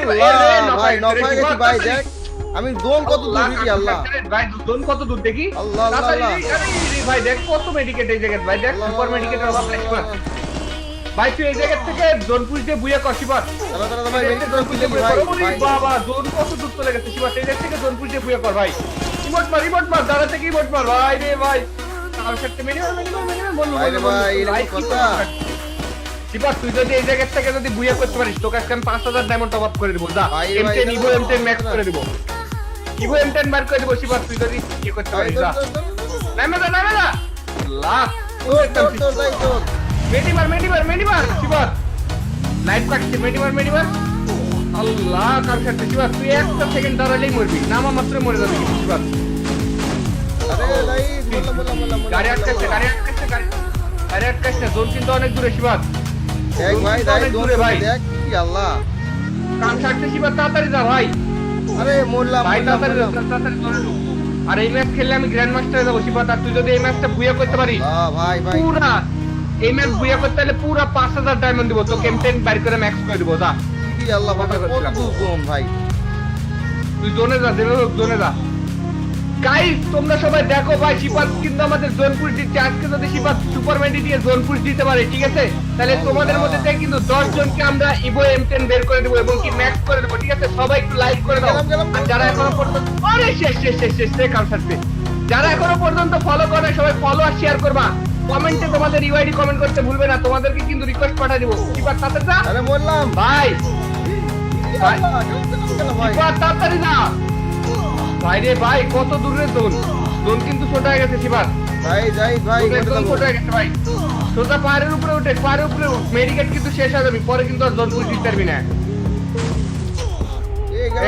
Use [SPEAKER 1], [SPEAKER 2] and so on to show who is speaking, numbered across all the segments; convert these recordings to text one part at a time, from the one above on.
[SPEAKER 1] আল্লাহ ভাই নক হয়ে গেছি ভাই দেখ আমি জোন কত দূর দেখি আল্লাহ
[SPEAKER 2] ভাই জোন কত দূর দেখি
[SPEAKER 1] আল্লাহ আল্লাহ
[SPEAKER 2] ভাই দেখ কত মেডিকেট এই জায়গায় ভাই দেখ সুপার মেডিকেটের অভাব নাই শিবাত ভাই তুই এই জায়গা থেকে জোন পুশ দিয়ে বুয়া কর শিবাত
[SPEAKER 1] ভাই
[SPEAKER 2] জোন পুশ দিয়ে বুয়া কর বাবা জোন কত দূর চলে গেছে শিবাত এই জায়গা থেকে জোন পুশ দিয়ে বুয়া কর ভাই রিমোট মার দাঁড়া থেকে রিমোট মার ভাই রে ভাই আর সাথে মিনিমাম বল
[SPEAKER 1] ভাই এরকম কথা
[SPEAKER 2] শিবাত তুই যদি এই জায়গা থেকে যদি বুয়া করতে পারিস তোকে আজকে 5000 ডায়মন্ড টপ আপ করে দেব যা M10 ইভো M10 ম্যাক্স করে দেব ইভো M10 বার করে দেব শিবাত তুই যদি কি করতে পারিস যা নামে যা লাখ মেডিবার শিবাত লাইভ কাটছে মেডিবার আল্লাহ কার কাটছে শিবাত তুই একটা সেকেন্ড দাঁড়ালেই মরবি নামা মাত্র মরে যাবি শিবাত
[SPEAKER 1] আরে ভাই
[SPEAKER 2] গাড়ি আটকাচ্ছে জোন কিন্তু অনেক দূরে শিবাত
[SPEAKER 1] দেখ ভাই
[SPEAKER 2] অনেক দূরে ভাই
[SPEAKER 1] দেখ কি আল্লাহ
[SPEAKER 2] কান কাটছে শিবাত তাড়াতাড়ি যা ভাই
[SPEAKER 1] আরে মোল্লা
[SPEAKER 2] ভাই তাড়াতাড়ি আর এই ম্যাচ খেললে আমি গ্র্যান্ড মাস্টারে যাবো শিবাত আর তুই যদি এই ম্যাচটা বুয়া করতে পারিস
[SPEAKER 1] ভাই
[SPEAKER 2] পুরা এই ম্যাচ বুয়া করতে হলে পুরা 5000 ডায়মন্ড দিব তো ক্যাম্পেইন বাইর করে ম্যাক্স করে দিব যা
[SPEAKER 1] কি আল্লাহ বাবা কত জোন ভাই
[SPEAKER 2] তুই জোনে যা জোনে যা গাইস তোমরা সবাই দেখো ভাই শিবাত কিন্তু আমাদের জোন পুশ দিচ্ছে আজকে যদি শিবাত সুপারম্যান্ডি দিয়ে জোন পুশ দিতে পারে ঠিক আছে তাহলে তোমাদের মধ্যে থেকে কিন্তু 10 জনকে আমরা ইভো M10 বের করে দেব এবং কি ম্যাক্স করে দেব ঠিক আছে সবাই একটু লাইক করে দাও আর যারা এখনো পর্যন্ত আরে শেষ কালসারতে যারা এখনো পর্যন্ত ফলো করে সবাই ফলো আর শেয়ার করবা কমেন্টে তোমাদের ইউআইডি কমেন্ট করতে ভুলবে না তোমাদেরকে কিন্তু রিকোয়েস্ট পাঠিয়ে দেব শিবাত সাথে যা
[SPEAKER 1] আরে বললাম
[SPEAKER 2] ভাই শিবাত তাড়াতাড়ি যা ভাই রে ভাই কত দূরে জোন কিন্তু ছোট হয়ে গেছে শিবাত
[SPEAKER 1] ভাই যাই ভাই
[SPEAKER 2] জোন ছোট হয়ে গেছে ভাই সোজা পাহাড়ের উপরে উঠে মেডিকেট কিন্তু শেষ হয়ে যাবে পরে কিন্তু আর জোন পুশ দিতে পারবি না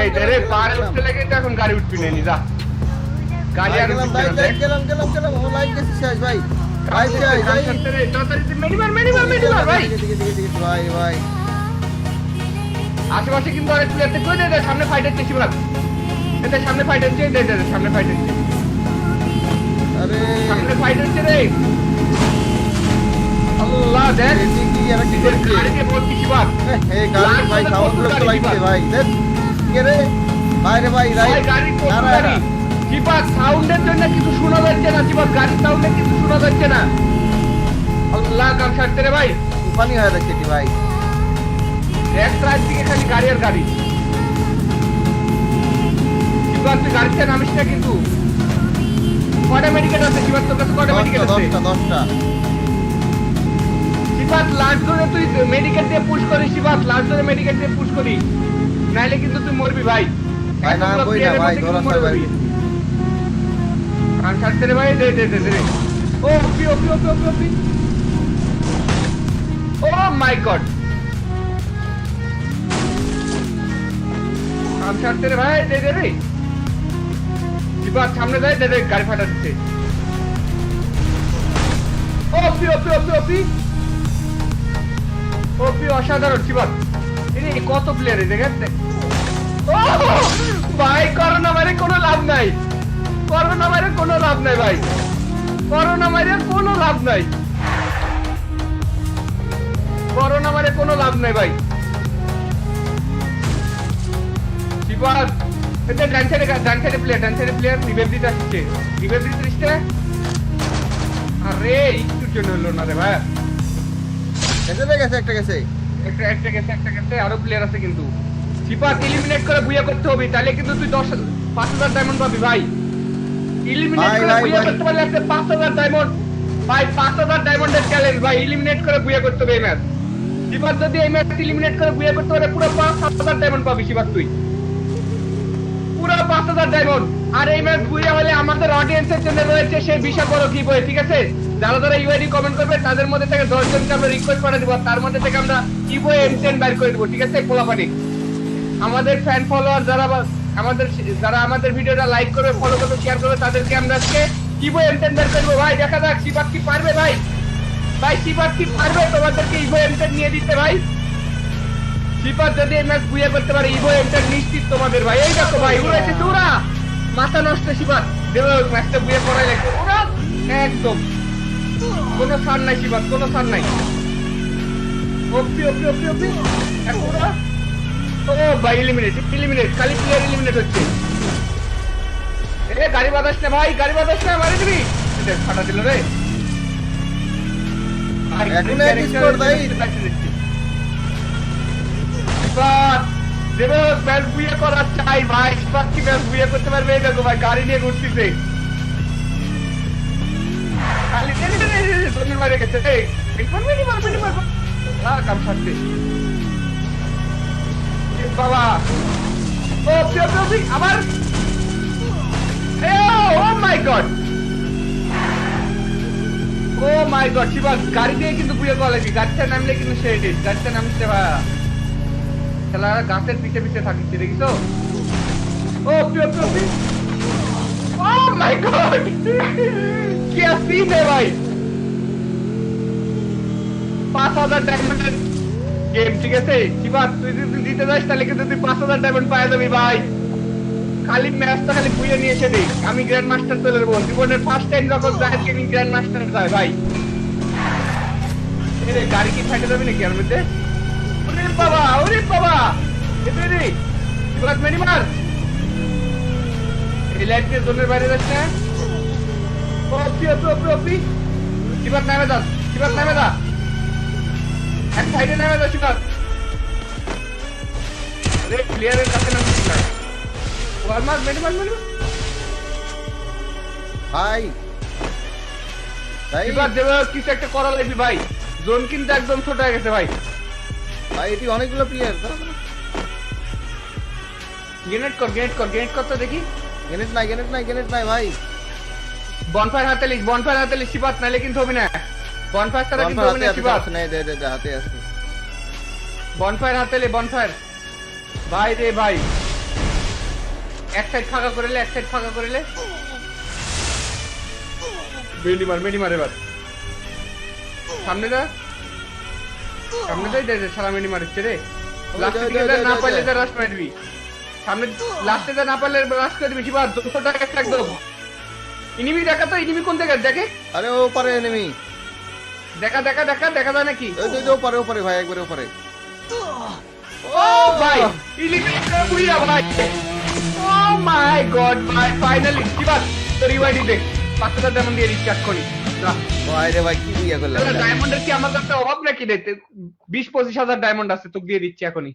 [SPEAKER 2] এই রে পাহাড়ে উঠতে লাগে তো এখন গাড়ি উঠবি না নি যা গাড়ি আর
[SPEAKER 1] গেলাম ও লাইক গেছে শেষ ভাই ভাই শেষ ভাই
[SPEAKER 2] তাড়াতাড়ি মেডিবার ভাই
[SPEAKER 1] ভাই
[SPEAKER 2] আশেপাশে কিন্তু অনেক প্লেয়ার থেকে দে সামনে ফাইট হচ্ছে শিবাত এটা সামনে ফাইট হচ্ছে সামনে ফাইট হচ্ছে
[SPEAKER 1] আরে
[SPEAKER 2] সামনে ফাইট হচ্ছে রে আল্লাহ দেখ
[SPEAKER 1] কি আর কি করছে
[SPEAKER 2] গাড়িতে বলছি শিবাত
[SPEAKER 1] এই গাড়ি ভাই সাউন্ড গুলো লাগছে ভাই দেখ কে রে ভাই রে ভাই
[SPEAKER 2] গাড়ি শিবাত সাউন্ডের জন্য কিছু শোনা যাচ্ছে না শিবাত গাড়ির সাউন্ডে কিছু শোনা যাচ্ছে না আল্লাহ কাম ছাড়তে রে ভাই
[SPEAKER 1] ফানি হয়ে যাচ্ছে কি ভাই
[SPEAKER 2] এক রাত দিকে খালি গাড়ি আর গাড়ি শিবাত তুই গাড়িতে নামিস না কিন্তু কয়টা মেডিকেট আছে শিবাত তোর কাছে কয়টা মেডিকেট আছে
[SPEAKER 1] 10টা
[SPEAKER 2] শিবাত লাস্ট ধরে তুই মেডিকেট দিয়ে পুশ করিস শিবাত লাস্ট ধরে মেডিকেট দিয়ে পুশ করিস নাইলে কিন্তু তুই মরবি ভাই
[SPEAKER 1] ভাই না বই না ভাই ধরা ছাড় ভাই
[SPEAKER 2] কান ছাড়তে রে ভাই দে ও পি ও মাই গড কান ছাড়তে রে ভাই দে রে শিবাত সামনে যায় দে গাড়ি ফাটাচ্ছে ও পি অসাধারণ শিবাত এই কত প্লেয়ার এই জায়গাতে ও ভাই করোনা মারে কোনো লাভ নাই ভাই করোনা মারে কোনো লাভ নাই ভাই শিবাত এটা ডান সাইডে প্লেয়ার রিভাইভ দিতে আসছে আরে একটুর জন্য হলো না রে ভাই
[SPEAKER 1] গেছে একটা গেছে
[SPEAKER 2] আরো প্লেয়ার আছে কিন্তু শিবাত এলিমিনেট করে বুয়া করতে হবে তাহলে কিন্তু তুই 5000 ডায়মন্ড পাবি ভাই এলিমিনেট করে বুয়া করতে পারলে একটা 5000 ডায়মন্ড ভাই 5000 ডায়মন্ডের চ্যালেঞ্জ ভাই এলিমিনেট করে বুয়া করতে হবে এই ম্যাচ শিবাত যদি এই ম্যাচ এলিমিনেট করে বুয়া করতে পারে পুরো 5000 ডায়মন্ড পাবি শিবাত তুই পুরো 5000 ডায়মন্ড আর এই ম্যাচ বুয়া হলে আমাদের অডিয়েন্সের জন্য রয়েছে সেই বিশাল বড় গিভওয়ে ঠিক আছে যারা ইউআইডি কমেন্ট করবে তাদের মধ্যে থেকে 10 জনকে আমরা রিকোয়েস্ট করে দেব তার মধ্যে থেকে আমরা ইভো M10 বের করে দেব ঠিক আছে পোলাপানি আমাদের ফ্যান ফলোয়ার যারা আমাদের ভিডিওটা লাইক করবে ফলো করবে শেয়ার করবে তাদেরকে আমরা আজকে ইভো M10 বের করব ভাই দেখা যাক শিবাত কি পারবে ভাই শিবাত কি পারবে তোমাদেরকে ইভো M10 নিয়ে দিতে ভাই শিবাত যদি এই ম্যাচ বুয়া করতে পারে ইভো M10 নিশ্চিত তোমাদের ভাই এই দেখো ভাই উড়াইছে তোরা মাথা নষ্ট শিবাত দেব ম্যাচটা বুয়া করাই লাগবে ওরা একদম কোনো সার নাই শিবাত কোনো সার নাই ওপি এখন ও ভাই এলিমিনেট খালি প্লেয়ার এলিমিনেট হচ্ছে। এ গাড়ি বাতাস না ভাই, গাড়ি বাতাস না, মারি দিবি। দেখ ফাটা দিল রে ভাই।
[SPEAKER 1] এখন এক স্কোর ভাই।
[SPEAKER 2] দেব ব্যাস বুয়ে করা চাই ভাই, বাকি ব্যাস বুয়ে করতে পারবে। এই দেখো ভাই গাড়ি নিয়ে ঘুরতেছে খালি জমির মারে গেছে। এই মারবে কাম ছাড়তে বাবা। ও আবার ও মাই গড, ও মাই গড। শিবা গাড়ি দিয়ে কিন্তু বুয়ে করা লাগবে, গাড়িটা নামলে কিন্তু সেই গাড়িটা নামছে ভাই। খেলা গাছের পিছে পিছে থাকিস দেখিস। ও ও মাই গড, কি সিন রে ভাই। 5000 ডায়মন্ডের গেম, ঠিক আছে শিবা তুই যদি জিতে যাস তাহলে কিন্তু তুই 5000 ডায়মন্ড পাওয়া যাবি ভাই। খালি ম্যাচটা খালি বুঝে নিয়ে এসে দেখ, আমি গ্র্যান্ড মাস্টার চলে যাবো। জীবনের ফার্স্ট টাইম যখন যায় গেমিং গ্র্যান্ড মাস্টার যায় ভাই। এরে গাড়ি কি ফাইটে যাবে নাকি এর মধ্যে? ওরে বাবা এতে রে শিবাত মেরি মার। এই লাইট দিয়ে জোনের বাইরে যাস না। ও শিবাত নামে যা, এক সাইডে নামে যা শিবাত। আরে প্লেয়ারের কাছে নামছিস না। মেরি মার
[SPEAKER 1] ভাই ভাই
[SPEAKER 2] শিবাত দেব কিছু একটা করা লাগবে ভাই। জোন কিন্তু একদম ছোট হয়ে গেছে ভাই।
[SPEAKER 1] ভাই এটি অনেকগুলো প্লেয়ার।
[SPEAKER 2] গ্রেনেড কর তো দেখি।
[SPEAKER 1] গ্রেনেড নাই ভাই।
[SPEAKER 2] বনফায়ার হাতে লিস শিবাত, নাইলে কিন্তু হবে না। বনফায়ার ছাড়া কিন্তু হবে না শিবাত।
[SPEAKER 1] হাতে আছে।
[SPEAKER 2] বনফায়ার হাতে লে, বনফায়ার ভাই রে ভাই। এক সাইড ফাঁকা করে লে। মেডি মার এবার। সামনে যা সারা মেডি মারছে রে। লাস্টে দিকে না পারলে যা রাশ মারবি। সামনে লাস্টে যা না পারলে রাশ করে দিবি শিবা। 200 টাকা একদম। এনিমি দেখা তো, এনিমি কোন জায়গায় দেখে?
[SPEAKER 1] আরে ও পারে এনিমি।
[SPEAKER 2] দেখা যায় নাকি?
[SPEAKER 1] ওই ওপারে ভাই, একবারে ওপারে।
[SPEAKER 2] ও ভাই ইলিমিনেটর বুইয়া ভাই। ও মাই গড ভাই, ফাইনালি শিবা তো রিওয়ার্ডই দেখ। 5000 ডায়মন্ড দিয়ে রিচার্জ করি।
[SPEAKER 1] ভাই রে ভাই কি বুইয়া করলাম।
[SPEAKER 2] ডায়মন্ডের কি আমার কাছে অভাব নাকি? 20-25 হাজার ডায়মন্ড আছে, তোকে দিয়ে দিচ্ছি এখনই।